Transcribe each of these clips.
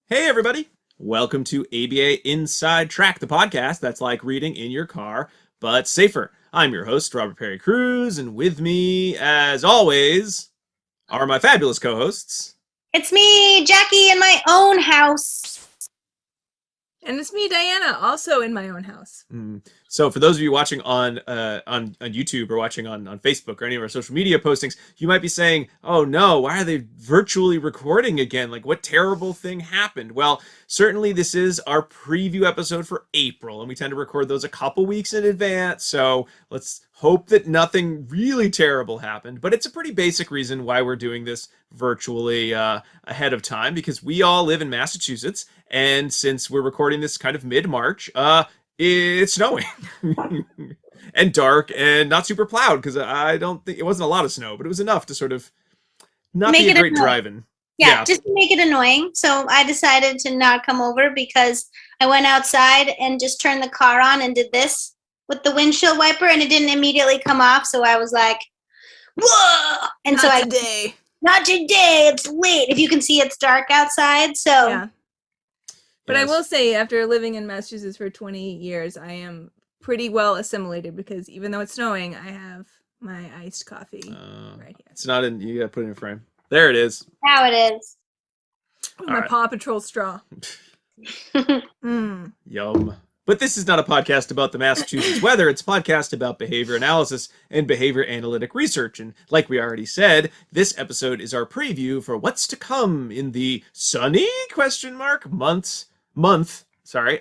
Hey, everybody. Welcome to ABA Inside Track, the podcast that's like reading in your car, but safer. I'm your host, Robert Perry Cruz, and with me, as always, are my fabulous co-hosts. It's me, Jackie, in my own house. And it's me, Diana, also in my own house. So for those of you watching on YouTube or watching on Facebook or any of our social media postings, you might be saying, oh no, why are they virtually recording again? Like, what terrible thing happened? Well, certainly this is our preview episode for April, and we tend to record those a couple weeks in advance, so let's hope that nothing really terrible happened. But it's a pretty basic reason why we're doing this virtually ahead of time, because we all live in Massachusetts, and since we're recording this kind of mid-March, it's snowing and dark and not super plowed, because I don't think it wasn't a lot of snow, but it was enough to sort of not be a great driving. Yeah, just to make it annoying. So I decided to not come over because I went outside and just turned the car on and did this with the windshield wiper, and it didn't immediately come off. So I was like, whoa! And not today. Not today. It's late. If you can see, it's dark outside. So. Yeah. But yes. I will say, after living in Massachusetts for 20 years, I am pretty well assimilated, because even though it's snowing, I have my iced coffee right here. It's not in, you gotta put it in a frame. There it is. Now it is. My right. Paw Patrol straw. Yum. But this is not a podcast about the Massachusetts weather. It's a podcast about behavior analysis and behavior analytic research. And like we already said, this episode is our preview for what's to come in the sunny month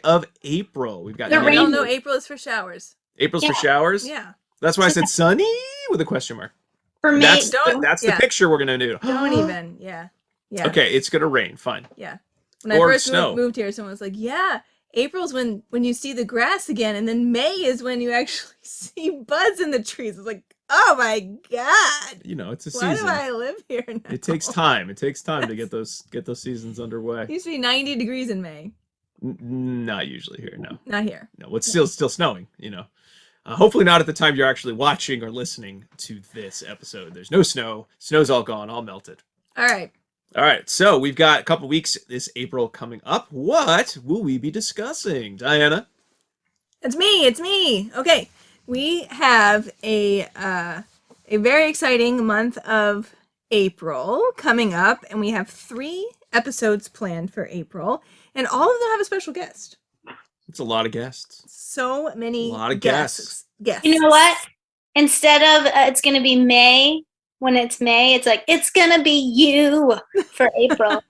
of April. We've got no, April is for showers. April's for showers? Yeah. That's why I said sunny with a question mark. For me, that's the picture we're gonna do. Don't even. Yeah. Okay, it's gonna rain. Fine. Yeah. When I first moved here, someone was like, "Yeah, April's when you see the grass again, and then May is when you actually see buds in the trees." It's like, oh my god! You know, it's a season. Why do I live here now? It takes time. It takes time to get those seasons underway. It used to be 90 degrees in May. Not usually here. No. Not here. No, it's still snowing. You know. Hopefully not at the time you're actually watching or listening to this episode. There's no snow. Snow's all gone, all melted. All right. So we've got a couple weeks this April coming up. What will we be discussing, Diana? It's me. Okay. We have a very exciting month of April coming up, and we have 3 episodes planned for April, and all of them have a special guest. It's a lot of guests. So many. A lot of guests. You know what? Instead of it's going to be May, when it's May, it's like, it's going to be you for April.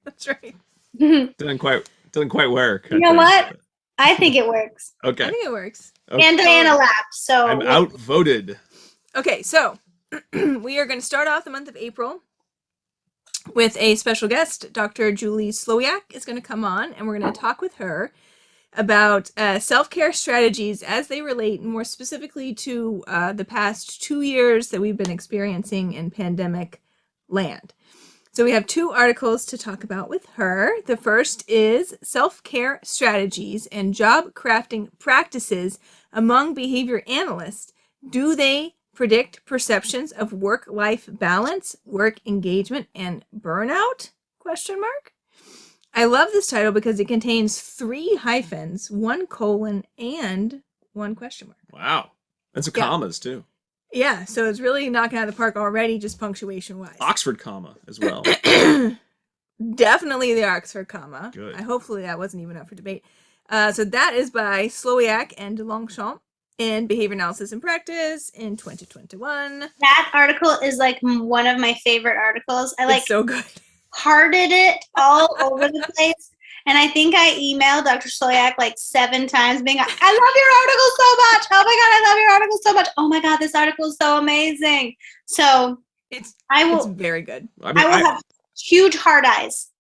That's right. Doesn't quite work. You know what? I think it works. Okay. I think it works. Okay. And Diana laughed, so. I'm outvoted. Okay, so we are going to start off the month of April with a special guest. Dr. Julie Slowiak is going to come on, and we're going to talk with her about self-care strategies as they relate more specifically to the past 2 years that we've been experiencing in pandemic land. So we have 2 articles to talk about with her. The first is self-care strategies and job crafting practices among behavior analysts. Do they predict perceptions of work-life balance, work engagement, and burnout? ? I love this title because it contains 3 hyphens, 1 colon, and 1 question mark. Wow. That's commas, too. Yeah, so it's really knocking out of the park already, just punctuation-wise. Oxford comma as well. Definitely the Oxford comma. Good. Hopefully that wasn't even up for debate. So that is by Slowiak and DeLongchamp in Behavior Analysis and Practice in 2021. That article is like one of my favorite articles. It's so good. Hearted it all over the place. And I think I emailed Dr. Slowiak like 7 times being like, I love your article so much. Oh my God, I love your article so much. Oh my God, this article is so amazing. So it's very good. I will have huge hard eyes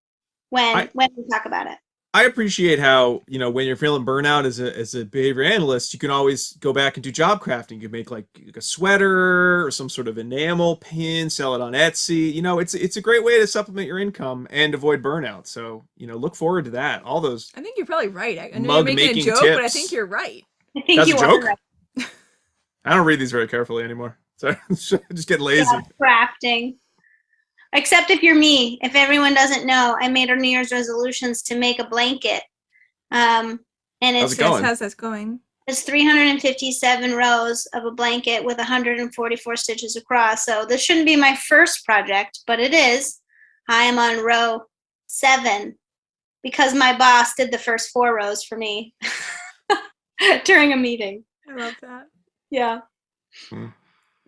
when we talk about it. I appreciate how, when you're feeling burnout as a behavior analyst, you can always go back and do job crafting. You can make like a sweater or some sort of enamel pin, sell it on Etsy. It's a great way to supplement your income and avoid burnout. So, look forward to that. All those. I think you're probably right. I know you're making a joke, tips. but I think you're right. I think That's you a joke? are right. I don't read these very carefully anymore. So just get lazy. Crafting. Except if you're me. If everyone doesn't know, I made our New Year's resolutions to make a blanket. And How's it's it going? How's that going? It's 357 rows of a blanket with 144 stitches across. So this shouldn't be my first project, but it is. I am on row 7 because my boss did the first 4 rows for me during a meeting. I love that. Yeah.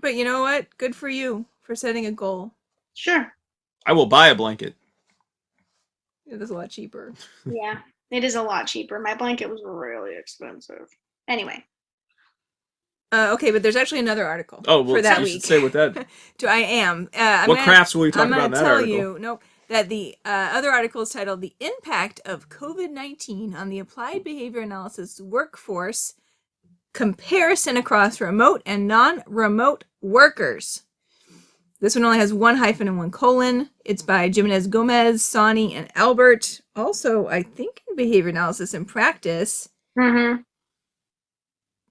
But you know what? Good for you for setting a goal. Sure. I will buy a blanket. It is a lot cheaper. Yeah, it is a lot cheaper. My blanket was really expensive. Anyway. Okay, but there's actually another article Oh, well, for that you week. should say what that. I am. What crafts will you talk about in that article? I'm going to tell you, nope, that the other article is titled "The Impact of COVID-19 on the Applied Behavior Analysis Workforce Comparison Across Remote and Non-Remote Workers." This one only has 1 hyphen and 1 colon. It's by Jimenez Gomez, Sani, and Albert. Also, I think in Behavior Analysis and Practice. Mm-hmm.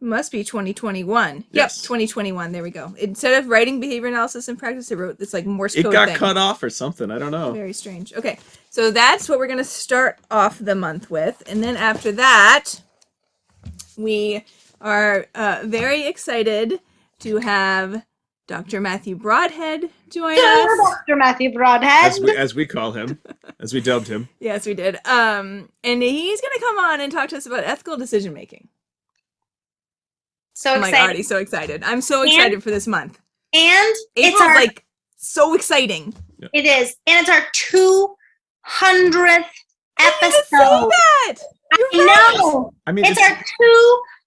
Must be 2021. Yes. Yep, 2021. There we go. Instead of writing behavior analysis and practice, it wrote this like Morse code It got thing. cut off or something. I don't know. Very strange. Okay, so that's what we're going to start off the month with. And then after that, we are very excited to have Dr. Matthew Brodhead join us. Dr. Matthew Brodhead. As we call him, as we dubbed him. Yes, we did. And he's going to come on and talk to us about ethical decision making. So I'm excited. like already so excited. I'm so excited for this month. And April's it's our, like so exciting. it is. And it's our 200th I didn't even say episode. that. You're right. No. I mean, It's our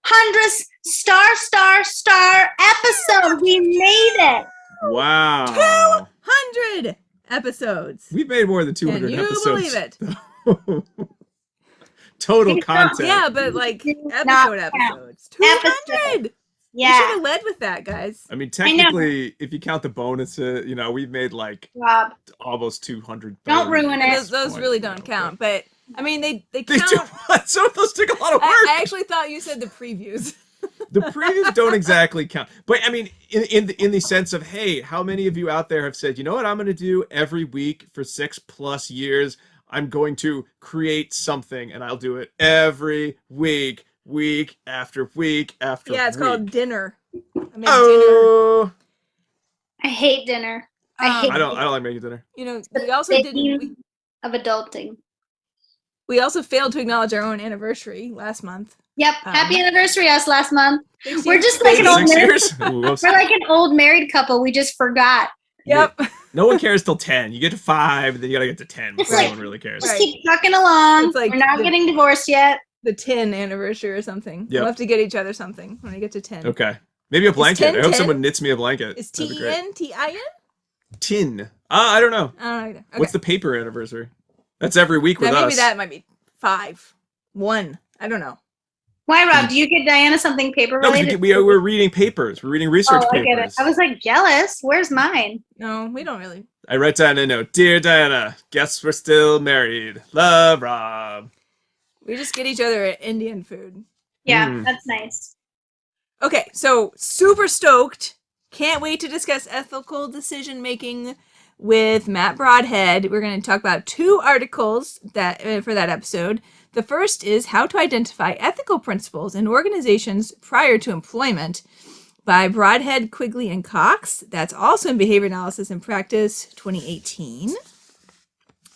200th star episode. We made it. wow. 200 episodes. We've made more than 200 Can you episodes. believe it? Total It's not- content. Yeah, but like Do not episode count. episodes. 200. We should Yeah. have led with that, guys. I mean, technically, if you count the bonuses, we've made like Rob, almost 200. Don't ruin it. Those really don't count, but I mean they They count. do what? Some of those take a lot of work. I actually thought you said the previews. The previews don't exactly count, but I mean, in the sense of, hey, how many of you out there have said, you know what, I'm going to do every week for 6+ years? I'm going to create something, and I'll do it every week, week after week after. Yeah, it's week. called dinner. I made dinner. Oh, I hate dinner. I hate I don't like making dinner. You know, we also the didn't. theme of adulting. We also failed to acknowledge our own anniversary last month. Yep. Happy anniversary us last month. 6 We're years. just like an old 6 married. years? Ooh, whoops. We're like an old married couple. We just forgot. Yep. No one cares till 10. You get to 5, and then you gotta get to 10 before like- anyone really cares. Just Right. keep trucking along. It's like We're not the- getting divorced yet. The 10 anniversary or something. Yep. We'll have to get each other something when I get to 10. Okay. Maybe a blanket. 10, I hope 10? someone knits me a blanket. Is That'd be great. T-E-N-T-I-N? Tin. I don't know. I don't know either. Okay. What's the paper anniversary? That's every week with Now, us. maybe that might be 5. 1. I don't know. Why, Rob? Do you get Diana something paper No, related? we're reading papers. We're reading research Oh, I get it. papers. I was like jealous. Where's mine? No, we don't really. I write down a note. Dear Diana, guess we're still married. Love, Rob. We just get each other Indian food. Yeah, Mm. that's nice. Okay, so super stoked. Can't wait to discuss ethical decision making with Matt Brodhead. We're going to talk about 2 articles that for that episode. The first is How to Identify Ethical Principles in Organizations Prior to Employment by Brodhead, Quigley, and Cox. That's also in Behavior Analysis and Practice 2018.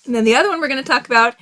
And then the other one we're going to talk about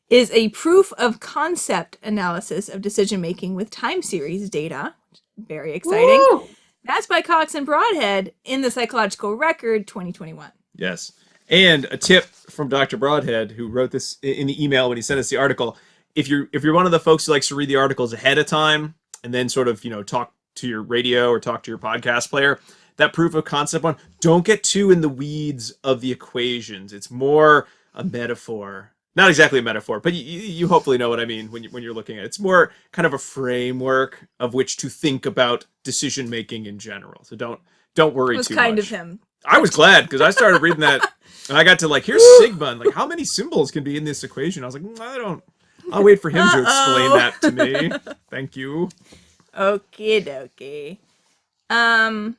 is a proof of concept analysis of decision making with time series data. Very exciting. Woo! That's by Cox and Brodhead in the Psychological Record 2021. Yes. And a tip from Dr. Brodhead, who wrote this in the email when he sent us the article. If you're one of the folks who likes to read the articles ahead of time and then sort of, talk to your radio or talk to your podcast player, that proof of concept one, don't get too in the weeds of the equations. It's more a metaphor. Not exactly a metaphor, but you hopefully know what I mean when you're looking at it. It's more kind of a framework of which to think about decision making in general. So don't worry It was too kind much. of him. I was glad because I started reading that and I got to here's sigma and how many symbols can be in this equation. I was like, I'll wait for him to explain that to me. Thank you. Okie dokie. And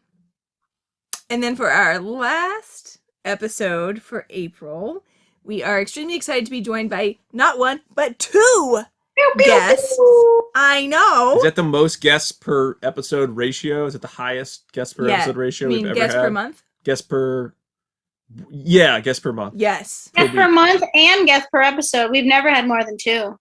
then for our last episode for April. We are extremely excited to be joined by not one, but two guests. I know. Is that the most guests per episode ratio? Is it the highest guests per episode ratio we've ever guests had? per month? Guests per... Yeah, guests per month. Yes. Guest per month and guest per episode. We've never had more than 2.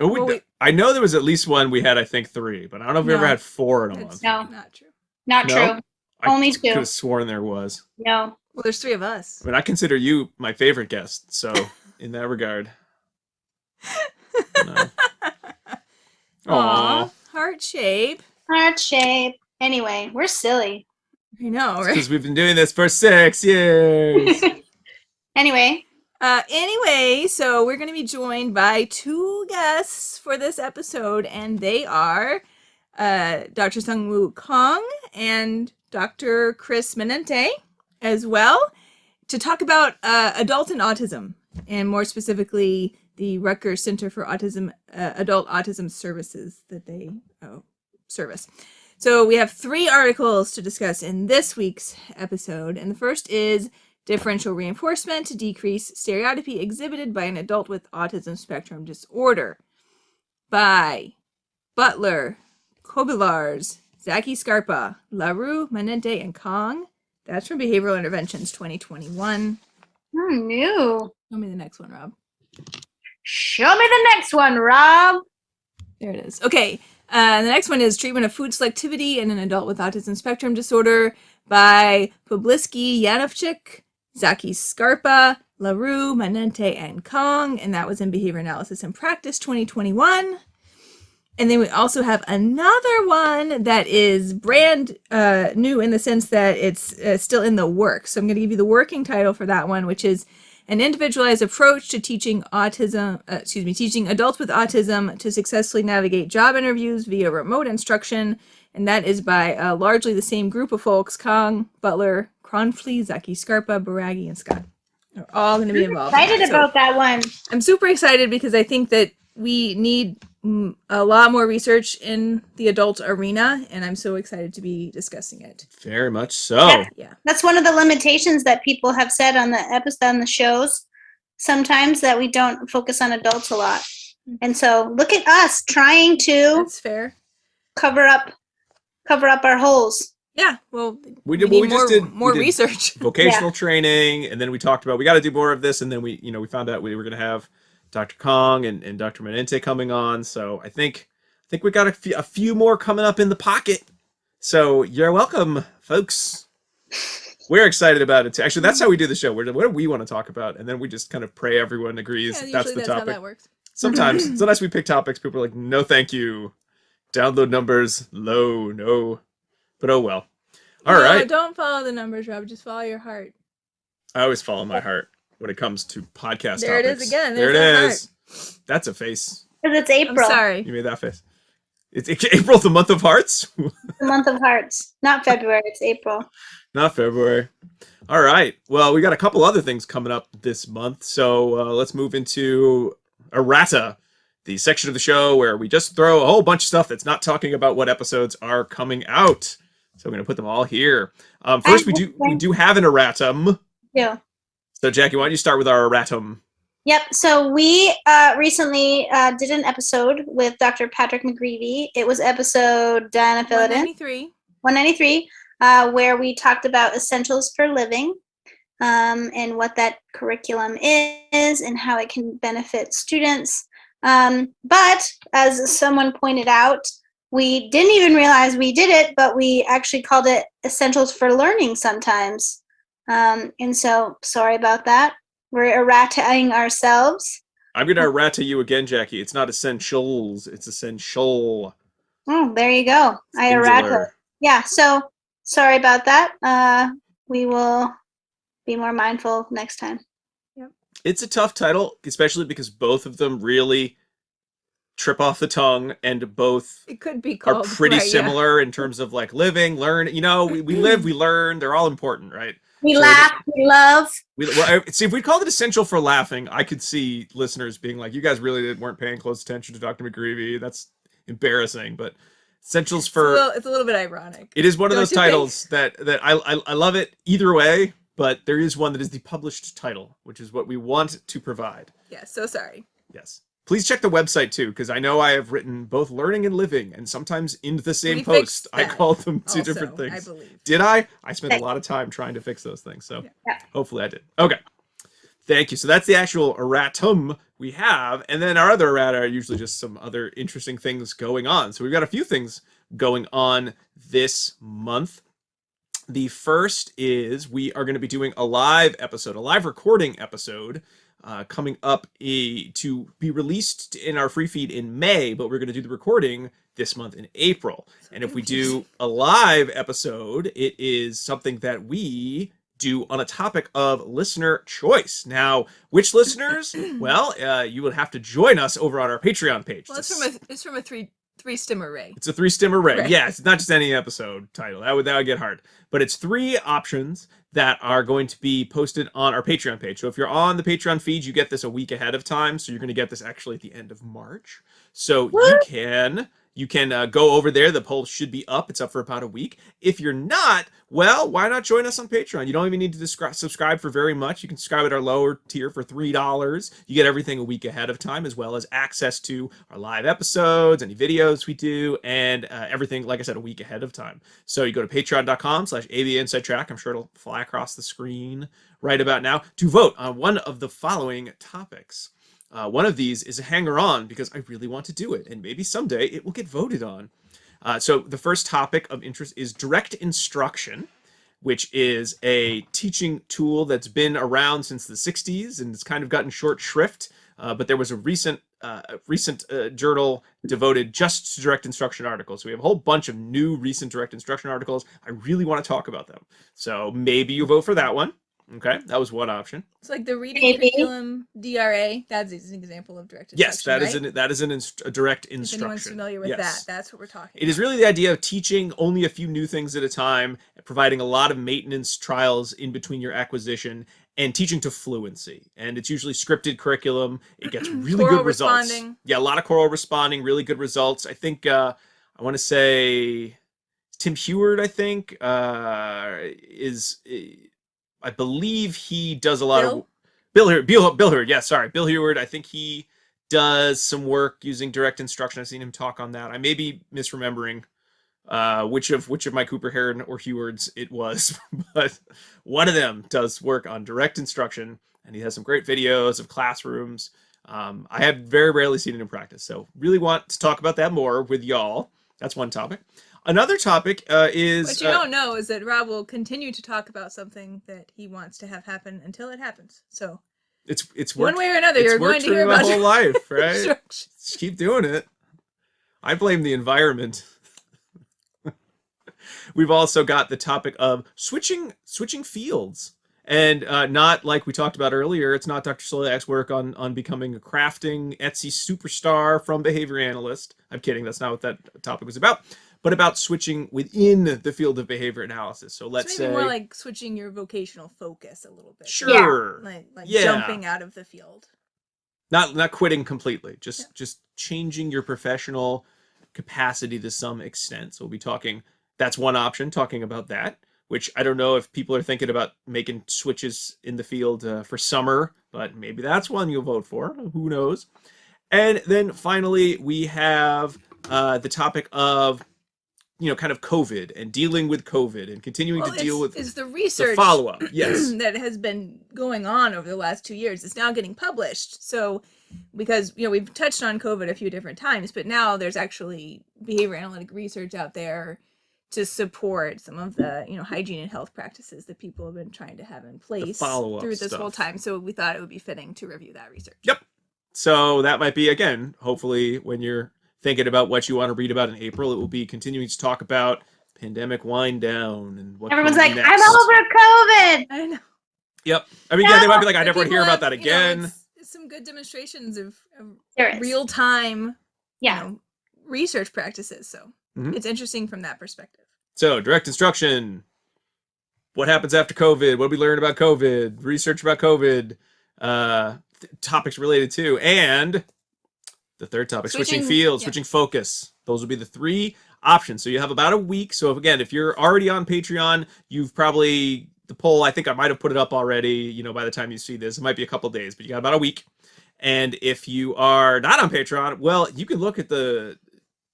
Oh, I know there was at least one we had, I think 3, but I don't know if we ever had 4 in a month. No. Not true. Not true. Only 2. I could have sworn there was. No. Well, there's 3 of us. I mean, I consider you my favorite guest, so in that regard. No. Aw, heart shape. Heart shape. Anyway, we're silly. I know, right? Because we've been doing this for 6 years. Anyway. Anyway, so we're going to be joined by 2 guests for this episode, and they are Dr. SungWoo Kahng and Dr. Chris Manente as well, to talk about adult and autism, and more specifically, the Rutgers Center for Autism, Adult Autism Services that they service. So we have 3 articles to discuss in this week's episode, and the first is Differential Reinforcement to Decrease Stereotypy Exhibited by an Adult with Autism Spectrum Disorder by Butler, Kobilars, Zaki Scarpa, LaRue, Manente, and Kahng. That's from Behavioral Interventions 2021. New. Show me the next one, Rob. Show me the next one, Rob. There it is. Okay. The next one is Treatment of Food Selectivity in an Adult with Autism Spectrum Disorder by Publiski Yanovchik, Zaki Scarpa, LaRue, Manente, and Kahng. And that was in Behavior Analysis and Practice 2021. And then we also have another one that is brand new in the sense that it's still in the works. So I'm going to give you the working title for that one, which is An Individualized Approach to Teaching teaching adults with autism to successfully navigate job interviews via remote instruction. And that is by largely the same group of folks: Kahng, Butler, Cronfley, Zaki Scarpa, Baragi, and Scott. They're all going to be involved. I'm excited about that one. I'm super excited because I think that we need a lot more research in the adult arena, and I'm so excited to be discussing it. Very much so. Yeah. That's one of the limitations that people have said on the episode, on the shows, sometimes, that we don't focus on adults a lot. And so look at us trying to That's fair. cover up our holes. Yeah, well, We need just did more we did research. vocational training, and then we talked about we got to do more of this, and then we found out we were going to have Dr. Kahng and Dr. Manente coming on. So I think we got a few more coming up in the pocket. So you're welcome, folks. We're excited about it too. Actually, that's how we do the show. What do we want to talk about? And then we just kind of pray everyone agrees that's the topic. How that works. Sometimes we pick topics. People are like, no, thank you. Download numbers low, no. But oh well. All right. Don't follow the numbers, Rob. Just follow your heart. I always follow my heart when it comes to podcast There topics. it is again. There it There's is. That's a face. Because it's I'm April. sorry. You made that face. It's April, the month of hearts? The month of hearts. Not February, it's April. Not February. All right. Well, we got a couple other things coming up this month. So let's move into ERRATA, the section of the show where we just throw a whole bunch of stuff that's not talking about what episodes are coming out. So I'm going to put them all here. First, we do have an erratum. Yeah. So Jackie, why don't you start with our erratum? Yep. So we recently did an episode with Dr. Patrick McGreevy. It was episode, Diana, fill it in. 193, where we talked about essentials for living, and what that curriculum is and how it can benefit students. But as someone pointed out, we didn't even realize we did it, but we actually called it essentials for learning sometimes. And so sorry about that. We're errataing ourselves. I'm going to errata you again, Jackie. It's not essentials. It's essential. Oh, there you go. I errata. Yeah, so sorry about that. We will be more mindful next time. Yep. It's a tough title, especially because both of them really trip off the tongue, and both it could be called, are pretty similar in terms of like living, learn. You know, we live, we learn. They're all important, right? We laugh, we love. See, if we called it essential for laughing, I could see listeners being like, "You guys really weren't paying close attention to Dr. McGreevy. That's embarrassing." But essentials for it's a little bit ironic. It is one of those titles that I love it either way. but there is one that is the published title, which is what we want to provide. Yeah, so sorry. Yes. Please check the website too, because I know I have written both learning and living, and sometimes in the same We post, fixed I that call them two also, different things. I believe. Did I? I spent a lot of time trying to fix those things, so hopefully I did. Okay. Thank you. So that's the actual erratum we have, and then our other errata are usually just some other interesting things going on. So we've got a few things going on this month. The first is we are going to be doing a live episode, a live recording episode, coming up to be released in our free feed in May, but we're going to do the recording this month in April. And if we do a live episode, it is something that we do on a topic of listener choice. Now, which listeners? Well, you would have to join us over on our Patreon page. Well, it's from a three-stem array. It's a 3-stem array. Right. Yes, it's not just any episode title. That would get hard. But it's 3 options that are going to be posted on our Patreon page. So if you're on the Patreon feed, you get this a week ahead of time. So you're going to get this actually at the end of March. So you can go over there. The poll should be up. It's up for about a week. If you're not, well, why not join us on Patreon? You don't even need to subscribe for very much. You can subscribe at our lower tier for $3. You get everything a week ahead of time, as well as access to our live episodes, any videos we do, and everything, like I said, a week ahead of time. So you go to patreon.com/ABA Inside Track. I'm sure it'll fly across the screen right about now to vote on one of the following topics. One of these is a hanger-on because I really want to do it, and maybe someday it will get voted on. So the first topic of interest is direct instruction, which is a teaching tool that's been around since the 60s, and it's kind of gotten short shrift. But there was a recent journal devoted just to direct instruction articles. So we have a whole bunch of new recent direct instruction articles. I really want to talk about them. So maybe you vote for that one. Okay, that was one option. It's like the reading curriculum DRA. That's an example of direct instruction. Yes, that is a direct If instruction. anyone's familiar with that, that's what we're talking about. It is really the idea of teaching only a few new things at a time, providing a lot of maintenance trials in between your acquisition, and teaching to fluency. And it's usually scripted curriculum. It gets really good results. Responding. Yeah, a lot of choral responding, really good results. I think I want to say Tim Heward, I think, I believe he does a lot of Bill Heward. Yeah, sorry, Bill Heward. I think he does some work using direct instruction. I've seen him talk on that. I may be misremembering which of my Cooper Heron or Hewards it was, but one of them does work on direct instruction, and he has some great videos of classrooms. I have very rarely seen it in practice, so really want to talk about that more with y'all. That's one topic. Another topic is... What you don't know is that Rob will continue to talk about something that he wants to have happen until it happens. So it's one way or another, you're going to hear about my whole life, right? instructions. Just keep doing it. I blame the environment. We've also got the topic of switching fields. And not like we talked about earlier, it's not Dr. Slowiak's work on becoming a crafting Etsy superstar from behavior analyst. I'm kidding, that's not what that topic was about. But about switching within the field of behavior analysis. So let's say more like switching your vocational focus a little bit. Sure. Like jumping out of the field. Not quitting completely. Just changing your professional capacity to some extent. So we'll be talking, that's one option, talking about that, which I don't know if people are thinking about making switches in the field for summer, but maybe that's one you'll vote for. Who knows? And then finally, we have the topic of kind of COVID and dealing with COVID and continuing to deal with the research follow-up. Yes. that has been going on over the last 2 years. It's now getting published. So because, we've touched on COVID a few different times, but now there's actually behavior analytic research out there to support some of the, hygiene and health practices that people have been trying to have in place through this whole time. So we thought it would be fitting to review that research. Yep. So that might be, again, hopefully when you're thinking about what you want to read about in April, it will be continuing to talk about pandemic wind down and what everyone's like, next. I'm over COVID. I know. Yep. I mean, they might be like, I never want to hear about that again. It's some good demonstrations of real time research practices. So it's interesting from that perspective. So direct instruction, what happens after COVID? What did we learn about COVID? Research about COVID, topics related to, and the third topic, switching fields, switching focus. Those will be the 3 options. So you have about a week. So if you're already on Patreon, you've probably the poll, I think I might have put it up already. You know, by the time you see this, it might be a couple days, but you got about a week. And if you are not on Patreon, well, you can look at the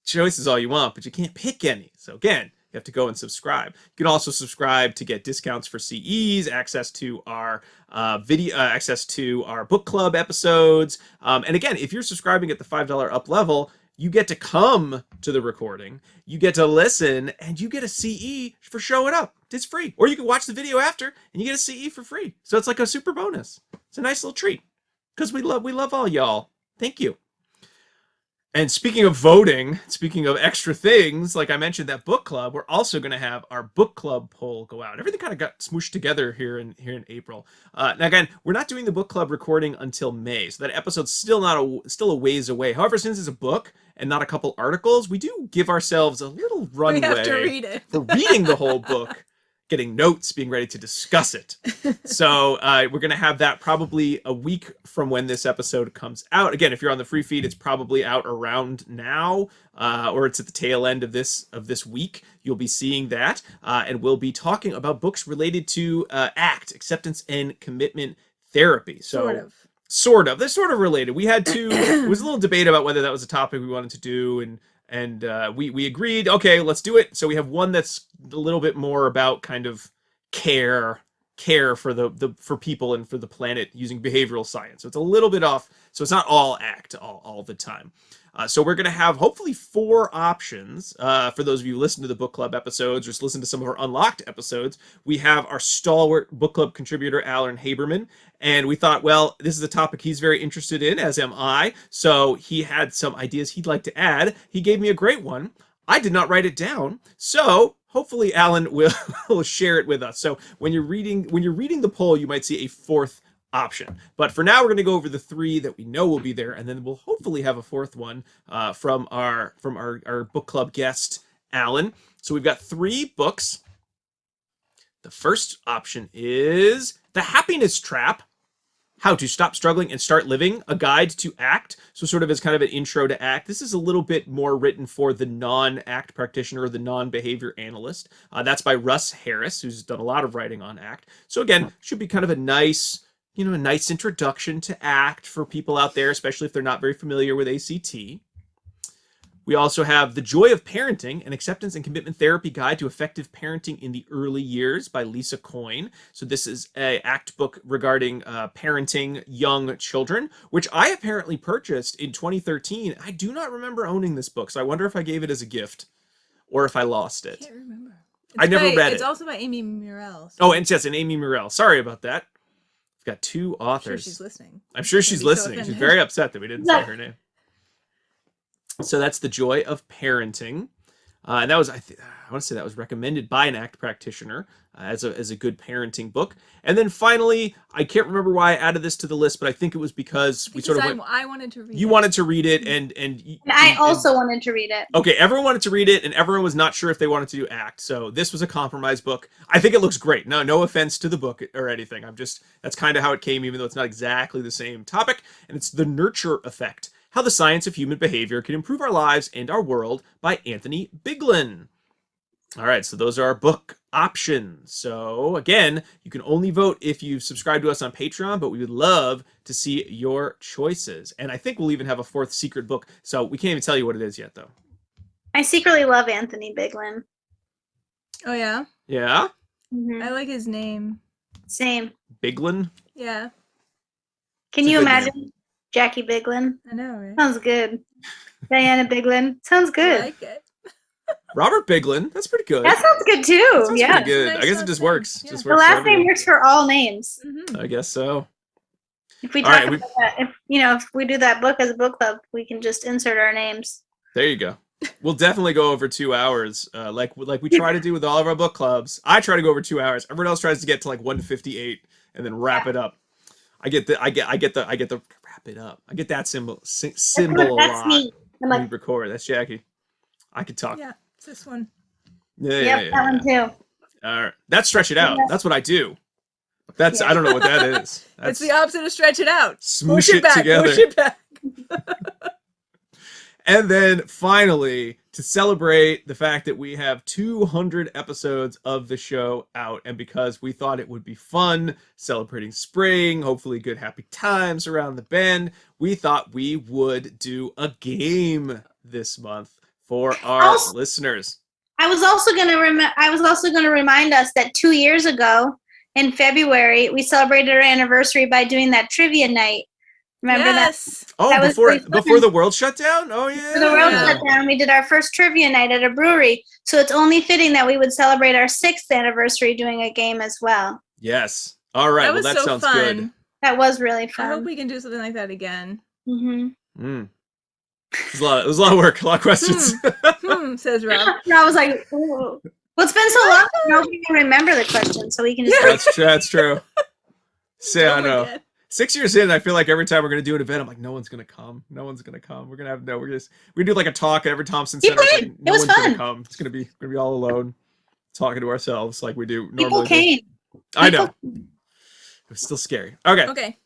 choices all you want, but you can't pick any. So again, you have to go and subscribe. You can also subscribe to get discounts for CEs, access to our access to our book club episodes. And again, if you're subscribing at the $5 up level, you get to come to the recording, you get to listen, and you get a CE for showing up. It's free. Or you can watch the video after, and you get a CE for free. So it's like a super bonus. It's a nice little treat. Because we love all y'all. Thank you. And speaking of voting, speaking of extra things, like I mentioned, that book club, we're also going to have our book club poll go out. Everything kind of got smooshed together here in April. Now again, we're not doing the book club recording until May, so that episode's still a ways away. However, since it's a book and not a couple articles, we do give ourselves a little runway We have to read it. for reading the whole book, getting notes, being ready to discuss it. So we're going to have that probably a week from when this episode comes out. Again, if you're on the free feed, it's probably out around now, or it's at the tail end of this week. You'll be seeing that, and we'll be talking about books related to ACT, acceptance and commitment therapy. So sort of. They're sort of related. We had to. It was a little debate about whether that was a topic we wanted to do, and we agreed, okay, let's do it. So we have one that's a little bit more about kind of care for for people and for the planet using behavioral science. So it's a little bit off. So it's not all ACT all the time. So we're going to have hopefully 4 options for those of you who listen to the book club episodes or just listen to some of our unlocked episodes. We have our stalwart book club contributor, Alan Haberman. And we thought, well, this is a topic he's very interested in, as am I. So he had some ideas he'd like to add. He gave me a great one. I did not write it down. So hopefully Alan will share it with us. So when you're reading the poll, you might see a 4th option. But for now, we're going to go over the 3 that we know will be there, and then we'll hopefully have a 4th one from our book club guest, Alan. So we've got 3 books. The first option is The Happiness Trap: How to Stop Struggling and Start Living, a Guide to ACT. So sort of as kind of an intro to ACT. This is a little bit more written for the non-ACT practitioner or the non-behavior analyst. That's by Russ Harris, who's done a lot of writing on ACT. So again, should be kind of a nice introduction to ACT for people out there, especially if they're not very familiar with ACT. We also have The Joy of Parenting, an acceptance and commitment therapy guide to effective parenting in the early years by Lisa Coyne. So this is an ACT book regarding parenting young children, which I apparently purchased in 2013. I do not remember owning this book, so I wonder if I gave it as a gift or if I lost it. I can't remember. I never read it. It's also by Amy Murrell. Oh, and yes, and Amy Murrell. Sorry about that. We've got 2 authors. I'm sure she's listening. I'm sure she's listening. She's very upset that we didn't say her name. So that's The Joy of Parenting. And that was, I want to say that was recommended by an ACT practitioner as a good parenting book. And then finally, I can't remember why I added this to the list, but I think it was because we sort of I wanted to read it. You wanted to read it, and I also wanted to read it. Okay, everyone wanted to read it, and everyone was not sure if they wanted to do ACT. So this was a compromise book. I think it looks great. No offense to the book or anything. That's kind of how it came, even though it's not exactly the same topic. And it's The Nurture Effect: How the Science of Human Behavior Can Improve Our Lives and Our World by Anthony Biglin. All right, so those are our book options. So again, you can only vote if you've subscribed to us on Patreon, but we would love to see your choices. And I think we'll even have a 4th secret book. So we can't even tell you what it is yet, though. I secretly love Anthony Biglin. Oh, yeah? Yeah? Mm-hmm. I like his name. Same. Biglin? Yeah. Can you imagine Jackie Biglin? I know, right? Sounds good. Diana Biglin. Sounds good. I like it. Robert Biglin. That's pretty good. That sounds good too. That sounds Yeah. pretty good. Nice I guess it just works. Yeah. Just The works for last name everyone. works for all names. Mm-hmm. I guess so. If we All talk right, about that, if we do that book as a book club, we can just insert our names. There you go. We'll definitely go over 2 hours, like we try to do with all of our book clubs. I try to go over 2 hours. Everyone else tries to get to like 1:58 and then wrap it up. I get the wrap it up. I get that symbol a That's lot. me. I'm When we like, record. That's Jackie. I could talk. Yeah, it's this one. yep, that one too. All right. That's stretch it out. That's what I do. That's I don't know what that is. That's It's the opposite of stretch it out. smoosh Push it it back. together. Push it back. And then finally, to celebrate the fact that we have 200 episodes of the show out, and because we thought it would be fun celebrating spring, hopefully good happy times around the bend, we thought we would do a game this month for our listeners. I was also going to remind us that 2 years ago in February, we celebrated our anniversary by doing that trivia night. Remember that? Oh, that before the world shut down? Oh, yeah. Before the world shut down, we did our first trivia night at a brewery. So it's only fitting that we would celebrate our 6th anniversary doing a game as well. Yes. All right. That That sounds fun. good. That was really fun. I hope we can do something like that again. Mm-hmm. It was a lot of work, a lot of questions. Says Rob. I was like, ooh. Well, it's been so long, nobody can remember the question, so we can just... That's true. See, I know. 6 years in, I feel like every time we're going to do an event, I'm like, no one's going to come. No one's going to come. We're going to do like a talk at every Thompson Center. Like, no one's going to come. It's going to be all alone, talking to ourselves like we do normally. People came. I know. It was still scary. Okay.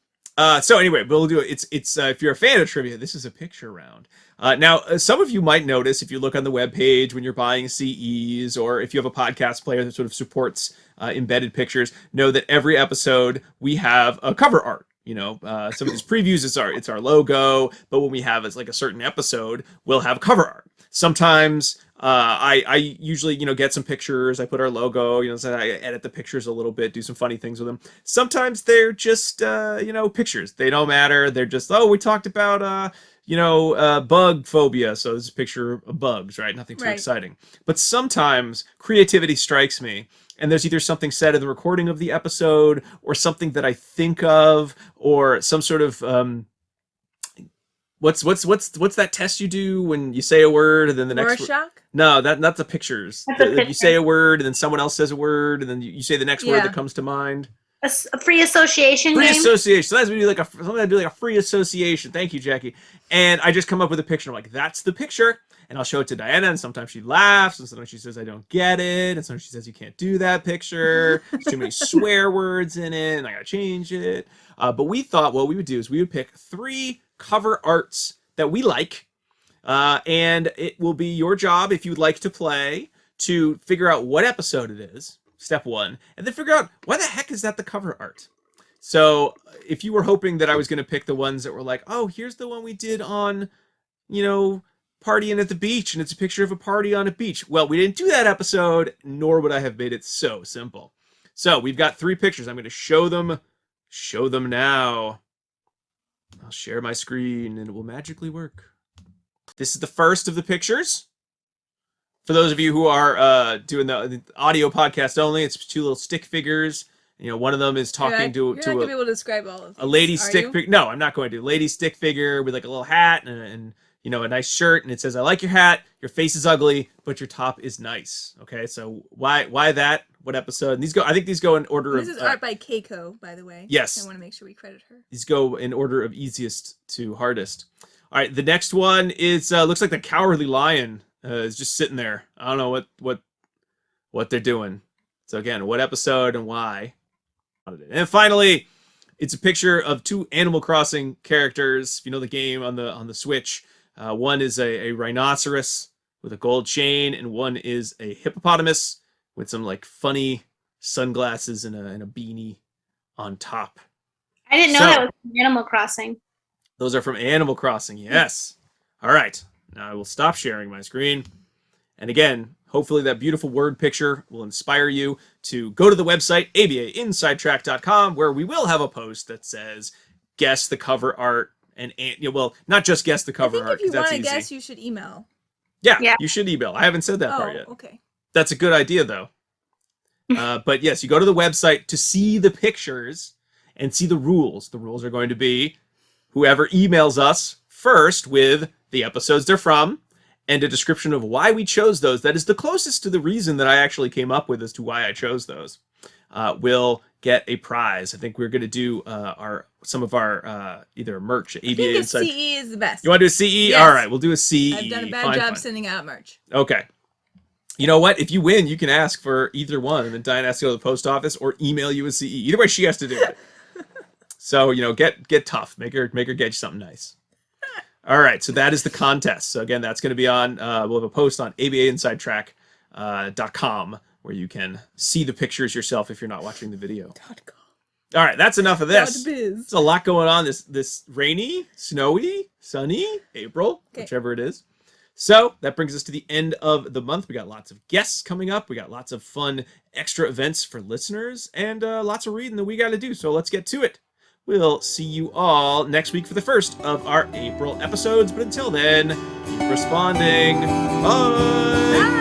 So anyway, we'll do it. It's if you're a fan of trivia, this is a picture round. Now, some of you might notice if you look on the webpage when you're buying CEs, or if you have a podcast player that sort of supports embedded pictures, know that every episode we have a cover art. You know, some of these previews, it's our logo, but when we have like a certain episode, we'll have cover art. Sometimes I usually, get some pictures. I put our logo, so I edit the pictures a little bit, do some funny things with them. Sometimes they're just, pictures. They don't matter. They're just, we talked about, bug phobia. So this is a picture of bugs, right? Nothing too exciting. But sometimes creativity strikes me, and there's either something said in the recording of the episode, or something that I think of, or some sort of what's that test you do when you say a word and then the next Rorschach? No, not the pictures. You say a word and then someone else says a word and then you say the next word that comes to mind. A free association Free game? association. Sometimes we do like a free association. Thank you, Jackie. And I just come up with a picture. I'm like, that's the picture. And I'll show it to Diana, and sometimes she laughs, and sometimes she says, I don't get it, and sometimes she says, you can't do that picture. There's too many swear words in it, and I gotta change it. But we thought what we would do is we would pick 3 cover arts that we like, and it will be your job, if you'd like to play, to figure out what episode it is, step 1, and then figure out, why the heck is that the cover art? So if you were hoping that I was going to pick the ones that were like, oh, here's the one we did on, partying at the beach, and it's a picture of a party on a beach. Well, we didn't do that episode, nor would I have made it so simple. So we've got 3 pictures. I'm going to show them now. I'll share my screen, and it will magically work. This is the first of the pictures. For those of you who are doing the audio podcast only, it's 2 little stick figures. One of them is talking You're not gonna be able to describe all of these, a lady stick figure. No, I'm not going to. Lady stick figure with like a little hat and a nice shirt, and it says, I like your hat, your face is ugly, but your top is nice. Okay, so why that? What episode? And I think these go in order of... This is art by Keiko, by the way. Yes. I want to make sure we credit her. These go in order of easiest to hardest. All right, the next one is, looks like the Cowardly Lion is just sitting there. I don't know what they're doing. So again, what episode and why? And finally, it's a picture of 2 Animal Crossing characters. If you know the game on the Switch, one is a rhinoceros with a gold chain, and one is a hippopotamus with some like funny sunglasses and a beanie on top. I didn't know that was from Animal Crossing. Those are from Animal Crossing, yes. All right, now I will stop sharing my screen. And again, hopefully that beautiful word picture will inspire you to go to the website, abainsidetrack.com, where we will have a post that says, guess the cover art. And well, not just guess the cover art. If you want to guess, you should email. Yeah, you should email. I haven't said that part yet. Okay. That's a good idea, though. But yes, you go to the website to see the pictures and see the rules. The rules are going to be whoever emails us first with the episodes they're from and a description of why we chose those. That is the closest to the reason that I actually came up with as to why I chose those. Will get a prize. I think we're going to do some of our either merch. ABA I think Inside. CE is the best. You want to do a CE? Yes. All right, we'll do a CE. I've done a bad job sending out merch. Okay. You know what? If you win, you can ask for either one, and then Diane has to go to the post office or email you a CE. Either way, she has to do it. So get tough. Make her get you something nice. All right, so that is the contest. So again, that's going to be on. We'll have a post on abainsidetrack.com where you can see the pictures yourself if you're not watching the video. All right, that's enough of this. There's a lot going on this rainy, snowy, sunny April, whichever it is. So that brings us to the end of the month. We got lots of guests coming up. We got lots of fun extra events for listeners and lots of reading that we got to do. So let's get to it. We'll see you all next week for the first of our April episodes. But until then, keep responding. Bye. Bye.